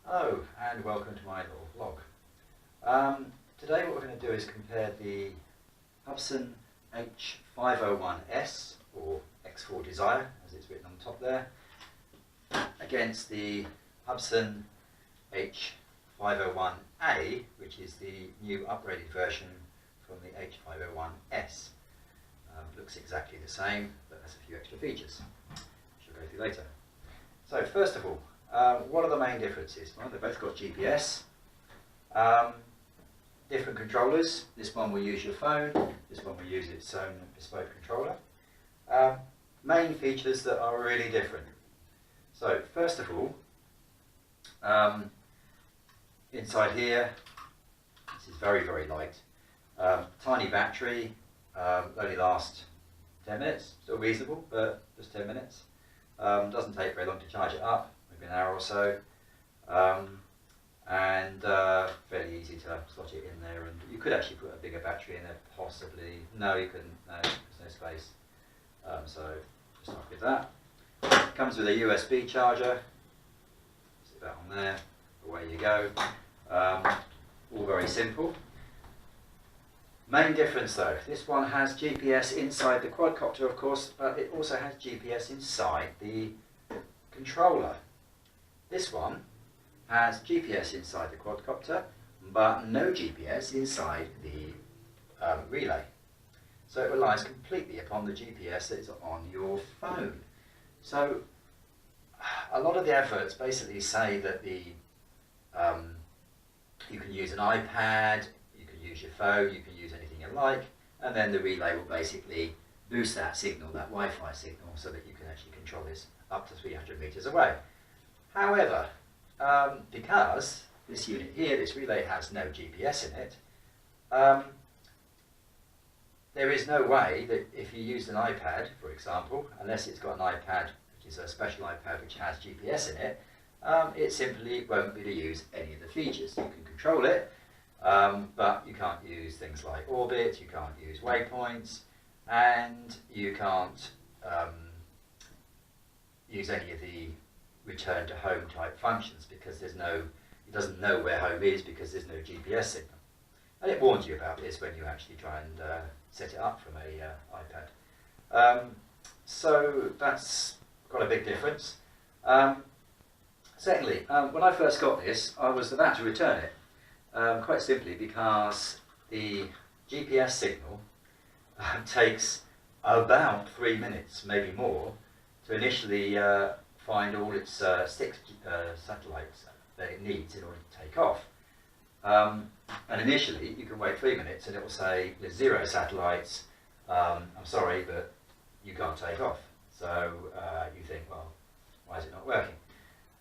Hello and welcome to my little vlog. Today what we're going to do is compare the Hubsan H501S, or X4 Desire as it's written on the top there, against the Hubsan H501A, which is the new upgraded version from the H501S. Looks exactly the same, but has a few extra features, which we'll go through later. So first of all, what are the main differences? Well, they've both got GPS, different controllers. This one will use your phone, this one will use its own bespoke controller. Main features that are really different. So first of all, inside here, this is very, very light. Tiny battery, only lasts 10 minutes, still reasonable, but just 10 minutes. Doesn't take very long to charge it up, maybe an hour or so, and fairly easy to slot it in there. And you could actually put a bigger battery in there, possibly. No, you couldn't. No, there's no space. So just not with that. It comes with a USB charger. Stick that on there. Away you go. All very simple. Main difference though, this one has GPS inside the quadcopter, of course, but it also has GPS inside the controller. This one has GPS inside the quadcopter, but no GPS inside the relay. So it relies completely upon the GPS that is on your phone. So a lot of the adverts basically say that you can use an iPad, you can use your phone, you can use anything you like, and then the relay will basically boost that signal, that Wi-Fi signal, so that you can actually control this up to 300 meters away. However, because this unit here, this relay, has no GPS in it, there is no way that if you use an iPad, for example, unless it's got an iPad, which is a special iPad which has GPS in it, it simply won't be able to use any of the features. You can control it, but you can't use things like orbit, you can't use waypoints, and you can't use any of the return to home type functions, because it doesn't know where home is because there's no GPS signal. And it warns you about this when you actually try and set it up from a iPad. So that's got a big difference. Secondly, when I first got this, I was about to return it, quite simply because the GPS signal takes about 3 minutes, maybe more, to initially find all its 6 satellites that it needs in order to take off. And initially, you can wait 3 minutes and it will say there's 0 satellites, I'm sorry, but you can't take off. So you think, well, why is it not working?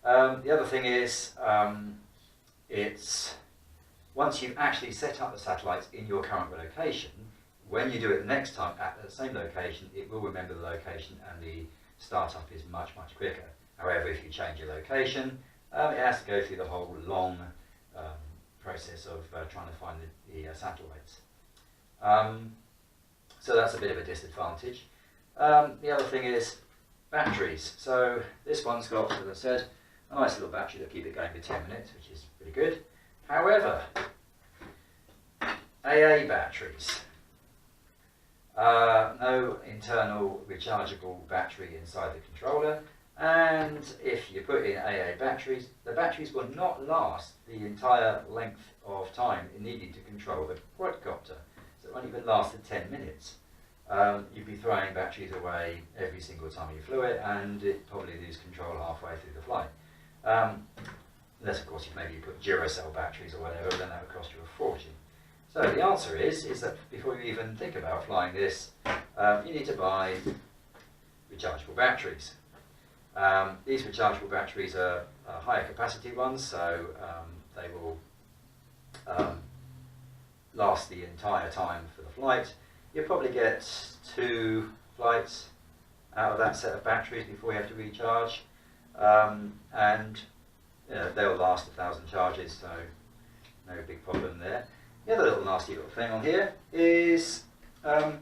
The other thing is, once you've actually set up the satellites in your current location, when you do it the next time at the same location, it will remember the location and the startup is much, much quicker. However, if you change your location, it has to go through the whole long process of trying to find the satellites. So that's a bit of a disadvantage. The other thing is batteries. So this one's got, as I said, a nice little battery that'll keep it going for 10 minutes, which is pretty good. However, AA batteries. No internal rechargeable battery inside the controller, and if you put in AA batteries, the batteries will not last the entire length of time needed to control the quadcopter. So it won't even last the 10 minutes. You'd be throwing batteries away every single time you flew it, and it'd probably lose control halfway through the flight. Unless, of course, maybe you put Duracell batteries or whatever, then that would cost you a fortune. So the answer is that before you even think about flying this, you need to buy rechargeable batteries. These rechargeable batteries are higher capacity ones, so they will last the entire time for the flight. You'll probably get 2 flights out of that set of batteries before you have to recharge, and they'll last 1,000 charges, so no big problem there. The other little nasty little thing on here is on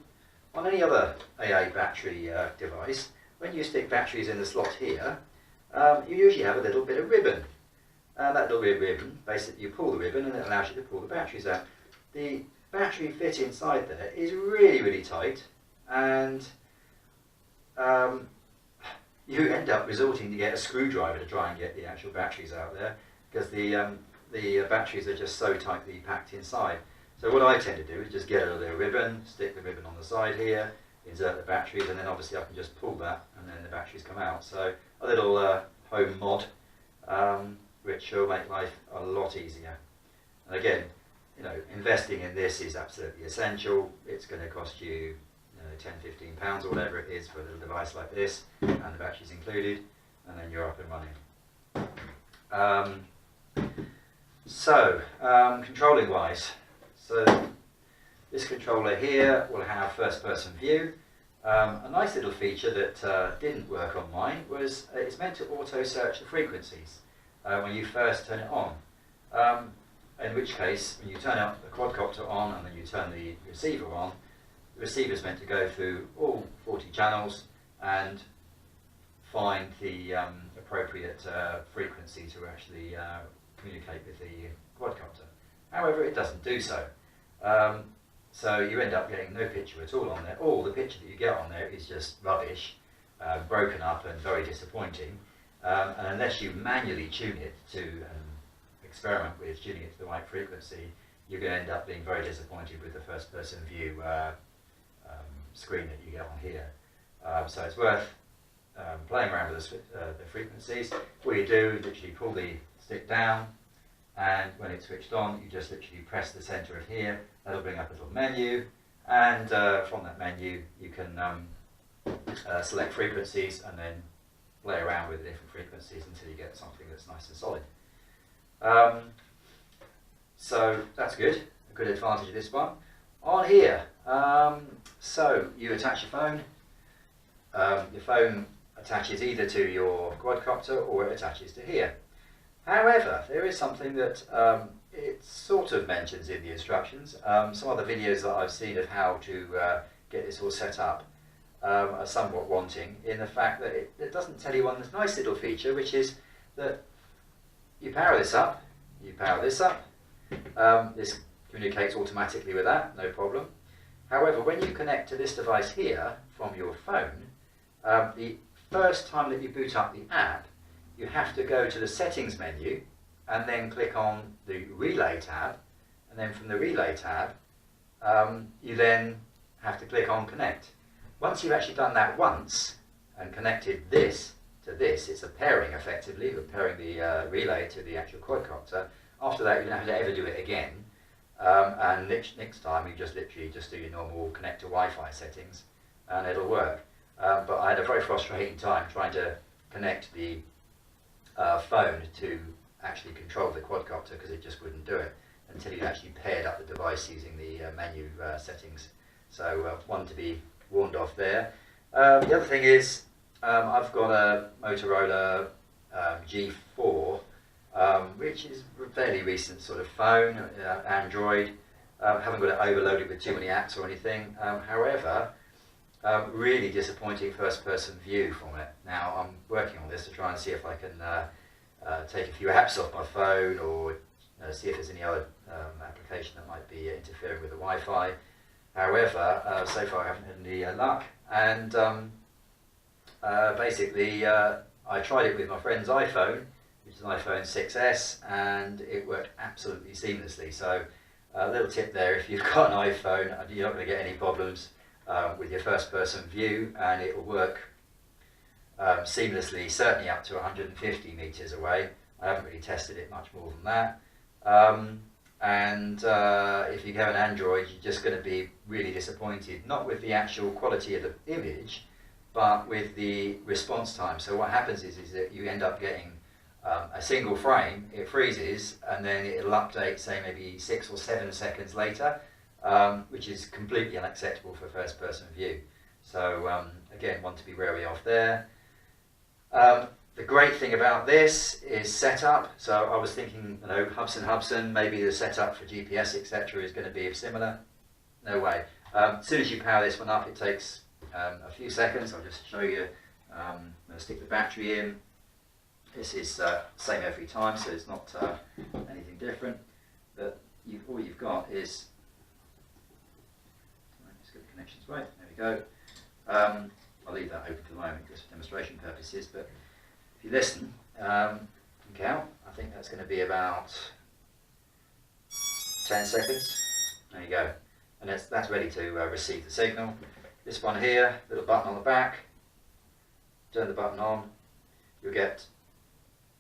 any other AA battery device, when you stick batteries in the slot here, you usually have a little bit of ribbon And that little ribbon, basically you pull the ribbon and it allows you to pull the batteries out. The battery fit inside there is really, really tight, and you end up resorting to get a screwdriver to try and get the actual batteries out there, because the batteries are just so tightly packed inside. So what I tend to do is just get a little ribbon, stick the ribbon on the side here, insert the batteries, and then obviously I can just pull that and then the batteries come out. So a little home mod, which will make life a lot easier. And again, you know, investing in this is absolutely essential. It's going to cost you, 10, 15 pounds or whatever it is for a little device like this, and the batteries included, and then you're up and running. Controlling wise, so this controller here will have first person view. A nice little feature that didn't work on mine was it's meant to auto search the frequencies when you first turn it on. In which case, when you turn out the quadcopter on and then you turn the receiver on, the receiver is meant to go through all 40 channels and find the appropriate frequency to actually communicate with the quadcopter. However, it doesn't do so. So you end up getting no picture at all on there. All the picture that you get on there is just rubbish, broken up and very disappointing. And unless you manually tune it to experiment with tuning it to the right frequency, you're going to end up being very disappointed with the first person view screen that you get on here. So it's worth playing around with the frequencies. What you do is literally pull the stick down, and when it's switched on, you just literally press the center of here. That'll bring up a little menu, and from that menu you can select frequencies and then play around with the different frequencies until you get something that's nice and solid. So that's good, a good advantage of this one. On here, so you attach your phone. Your phone attaches either to your quadcopter or it attaches to here. However, there is something that it sort of mentions in the instructions. Some other videos that I've seen of how to get this all set up are somewhat wanting, in the fact that it doesn't tell you one nice little feature, which is that you power this up, you power this up, this communicates automatically with that, no problem. However, when you connect to this device here from your phone, the first time that you boot up the app, you have to go to the settings menu and then click on the relay tab, and then from the relay tab you then have to click on connect. Once you've actually done that once and connected this to this, it's a pairing effectively, we're pairing the relay to the actual quadcopter. After that you don't have to ever do it again, and next time you just literally just do your normal connect to Wi-Fi settings and it'll work. But I had a very frustrating time trying to connect the phone to actually control the quadcopter, because it just wouldn't do it until you actually paired up the device using the menu settings. So one to be warned of there. The other thing is I've got a Motorola G4, which is a fairly recent sort of phone, Android. Haven't got it overloaded with too many apps or anything. However, really disappointing first-person view from it. Now I'm working on this to try and see if I can take a few apps off my phone, or see if there's any other application that might be interfering with the Wi-Fi. However, so far I haven't had any luck, and basically I tried it with my friend's iPhone, which is an iPhone 6S, and it worked absolutely seamlessly. So a little tip there: if you've got an iPhone, you're not going to get any problems with your first person view, and it will work seamlessly, certainly up to 150 meters away. I haven't really tested it much more than that. If you have an Android, you're just going to be really disappointed, not with the actual quality of the image, but with the response time. So what happens is that you end up getting a single frame, it freezes, and then it'll update, say maybe 6 or 7 seconds later, which is completely unacceptable for first person view. So again, one to be wary of there. The great thing about this is setup. So I was thinking, Hubsan, maybe the setup for GPS, etc. is going to be similar. No way. As soon as you power this one up, it takes a few seconds. I'll just show you. I'm going to stick the battery in, This is same every time, so it's not anything different. But all you've got is, let's get the connections right, there we go. I'll leave that open for the moment just for demonstration purposes, but if you listen and count, I think that's going to be about 10 seconds. There you go. And that's ready to receive the signal. This one here, little button on the back, turn the button on, you'll get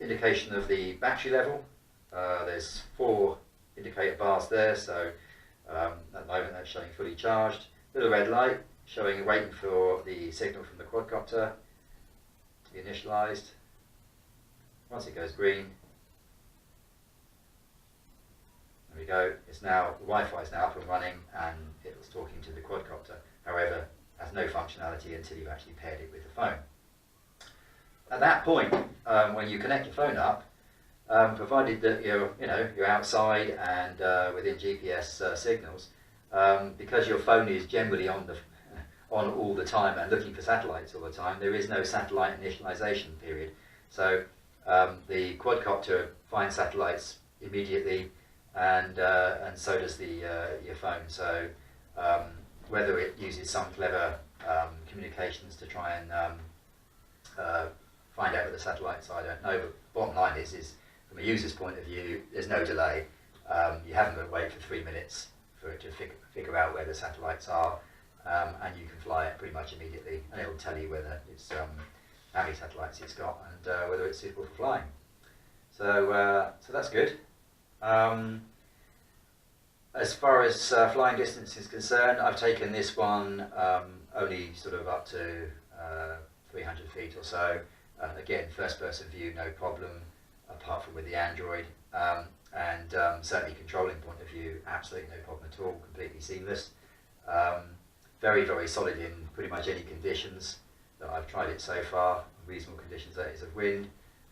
indication of the battery level. There's 4 indicator bars there, so at the moment that's showing fully charged. Little red light showing waiting for the signal from the quadcopter to be initialized. Once it goes green, there we go. It's now, the Wi-Fi is now up and running and it was talking to the quadcopter. However, has no functionality until you've actually paired it with the phone. At that point, when you connect your phone up, provided that you're outside and within GPS signals, because your phone is generally on all the time and looking for satellites all the time, there is no satellite initialization period. So the quadcopter finds satellites immediately, and so does your phone. So whether it uses some clever communications to try and find out where the satellites are, I don't know. But bottom line is from a user's point of view, there's no delay. You haven't got to wait for 3 minutes for it to figure out where the satellites are, and you can fly it pretty much immediately, and it will tell you whether it's how many satellites it's got and whether it's suitable for flying. So that's good. As far as flying distance is concerned, I've taken this one only sort of up to 300 feet or so. Again, first person view, no problem, apart from with the Android. And certainly controlling point of view, absolutely no problem at all, completely seamless. Very, very solid in pretty much any conditions that I've tried it so far, reasonable conditions, that is, of wind.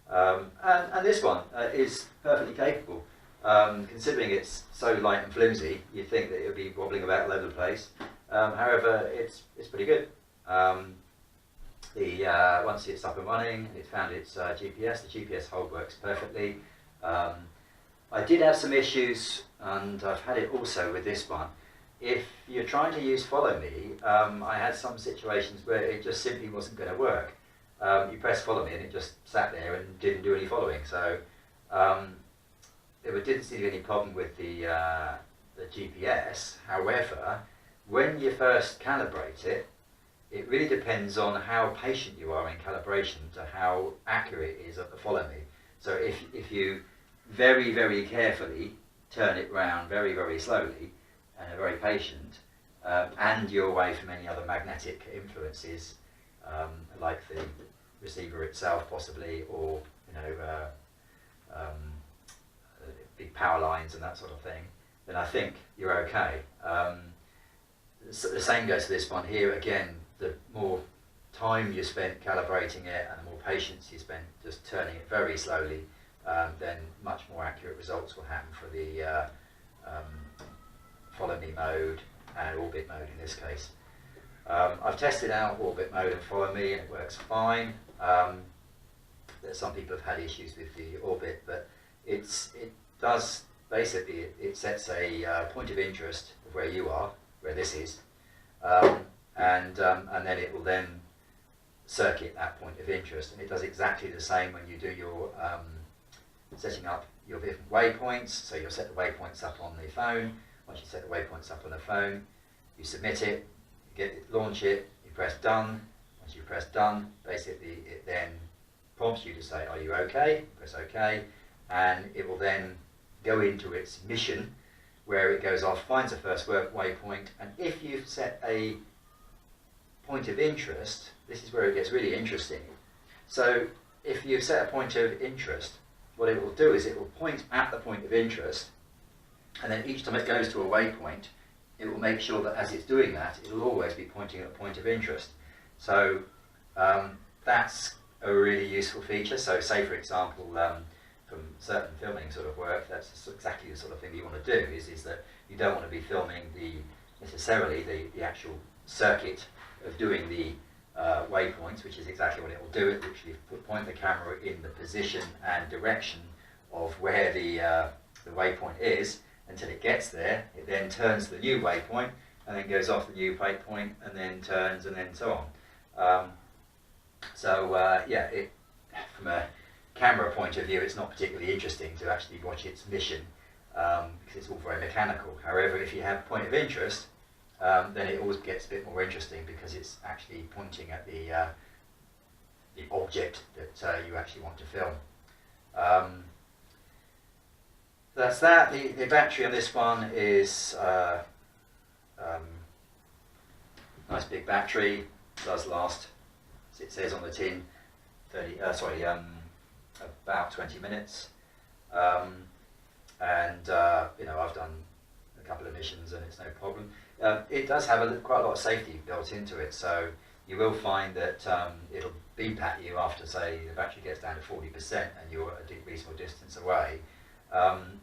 And this one is perfectly capable. Considering it's so light and flimsy, you'd think that it would be wobbling about all over the place. However, it's pretty good. Once it's up and running, it's found its GPS. The GPS hold works perfectly. I did have some issues, and I've had it also with this one. If you're trying to use Follow Me, I had some situations where it just simply wasn't going to work. You press Follow Me and it just sat there and didn't do any following. So there didn't seem to be any problem with the GPS. However, when you first calibrate it, it really depends on how patient you are in calibration to how accurate it is at the Follow Me. So if you very, very carefully turn it round very, very slowly and are very patient, and you're away from any other magnetic influences, like the receiver itself possibly, or big power lines and that sort of thing, then I think you're okay. The same goes to this one here. Again, the more time you spend calibrating it and the more patience you spend just turning it very slowly, then much more accurate results will happen for the Follow Me mode and Orbit mode in this case. I've tested out Orbit mode and Follow Me and it works fine. Some people have had issues with the Orbit, but it does basically, it sets a point of interest of where you are, where this is, and then it will then circuit that point of interest, and it does exactly the same when you do your setting up your different waypoints. So you'll set the waypoints up on the phone. Once you set the waypoints up on the phone, you submit it, launch it, you press done. Once you press done, basically it then prompts you to say, are you okay? Press OK, and it will then go into its mission where it goes off, finds a first waypoint, and if you've set a point of interest, this is where it gets really interesting. So if you've set a point of interest, what it will do is it will point at the point of interest, and then each time it goes to a waypoint, it will make sure that as it's doing that, it will always be pointing at a point of interest. So that's a really useful feature. So say for example, from certain filming sort of work, that's exactly the sort of thing you want to do, is that you don't want to be filming necessarily the actual circuit of doing the waypoints, which is exactly what it will do. It will literally point the camera in the position and direction of where the waypoint is until it gets there. It then turns to the new waypoint and then goes off the new waypoint and then turns and then so on. Yeah, from a camera point of view, it's not particularly interesting to actually watch its mission because it's all very mechanical. However, if you have point of interest, then it always gets a bit more interesting because it's actually pointing at the object that you actually want to film. That's that. The battery on this one is nice big battery. Does last, as it says on the tin, about 20 minutes. I've done a couple of missions and it's no problem. It does have quite a lot of safety built into it, so you will find that it'll beep at you after, say, the battery gets down to 40% and you're a reasonable distance away.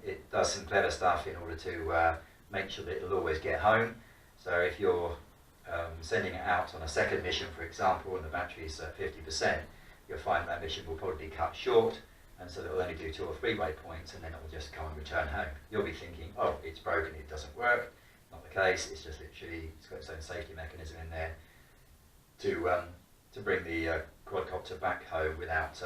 It does some clever stuff in order to make sure that it'll always get home. So if you're sending it out on a second mission, for example, and the battery's at 50%, you'll find that mission will probably cut short, and so it'll only do 2 or 3 waypoints, and then it will just come and return home. You'll be thinking, oh, it's broken, it doesn't work. Not the case. It's just literally, it's got its own safety mechanism in there to bring the quadcopter back home without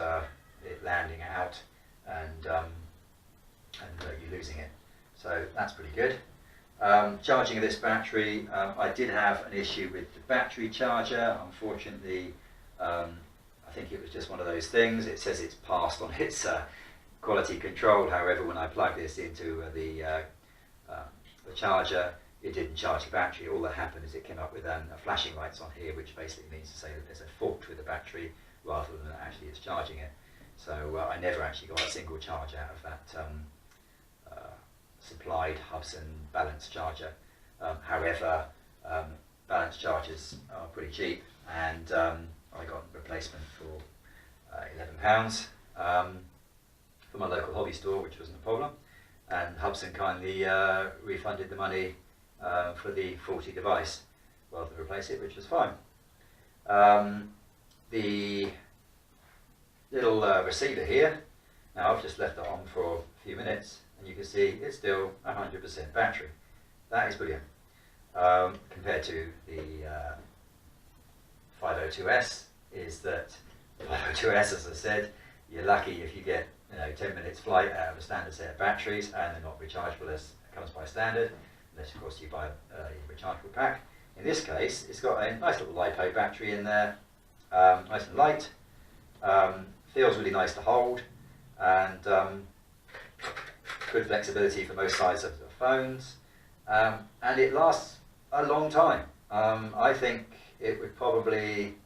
it landing out and you losing it. So that's pretty good. Charging of this battery, I did have an issue with the battery charger. Unfortunately, I think it was just one of those things. It says it's passed on its quality control. However, when I plugged this into the charger, it didn't charge the battery. All that happened is it came up with flashing lights on here, which basically means to say that there's a fault with the battery rather than that actually it's charging it. So I never actually got a single charge out of that supplied Hubsan balance charger. However, balance chargers are pretty cheap, and I got a replacement for £11 from my local hobby store, which wasn't a problem, and Hubsan kindly refunded the money for the faulty device rather than replace it, which was fine. The little receiver here, now I've just left it on for a few minutes, and you can see it's still 100% battery. That is brilliant. Compared to the 502S, is that the 502S, as I said, you're lucky if you get 10 minutes flight out of a standard set of batteries, and they're not rechargeable as comes by standard, unless of course you buy a rechargeable pack. In this case, it's got a nice little LiPo battery in there, nice and light, feels really nice to hold, and good flexibility for most sizes of phones, and it lasts a long time. I think it would probably,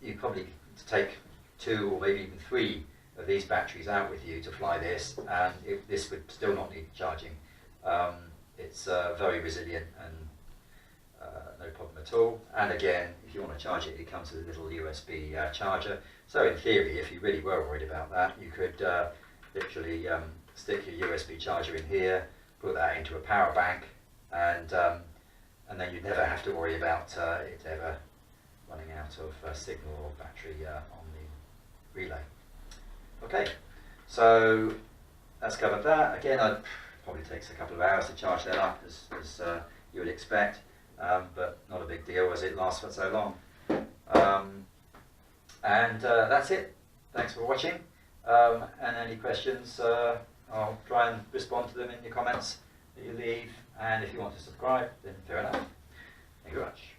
you'd probably take 2 or maybe even 3 of these batteries out with you to fly this, and this would still not need charging. It's very resilient and no problem at all. And again, if you want to charge it, it comes with a little USB charger. So in theory, if you really were worried about that, you could literally stick your USB charger in here, put that into a power bank, and then you'd never have to worry about it ever running out of signal or battery on the relay. Okay, so that's covered that. Again, it probably takes a couple of hours to charge that up, as you would expect, but not a big deal as it lasts for so long. That's it. Thanks for watching. And any questions, I'll try and respond to them in your comments that you leave. And if you want to subscribe, then fair enough. Thank you very much.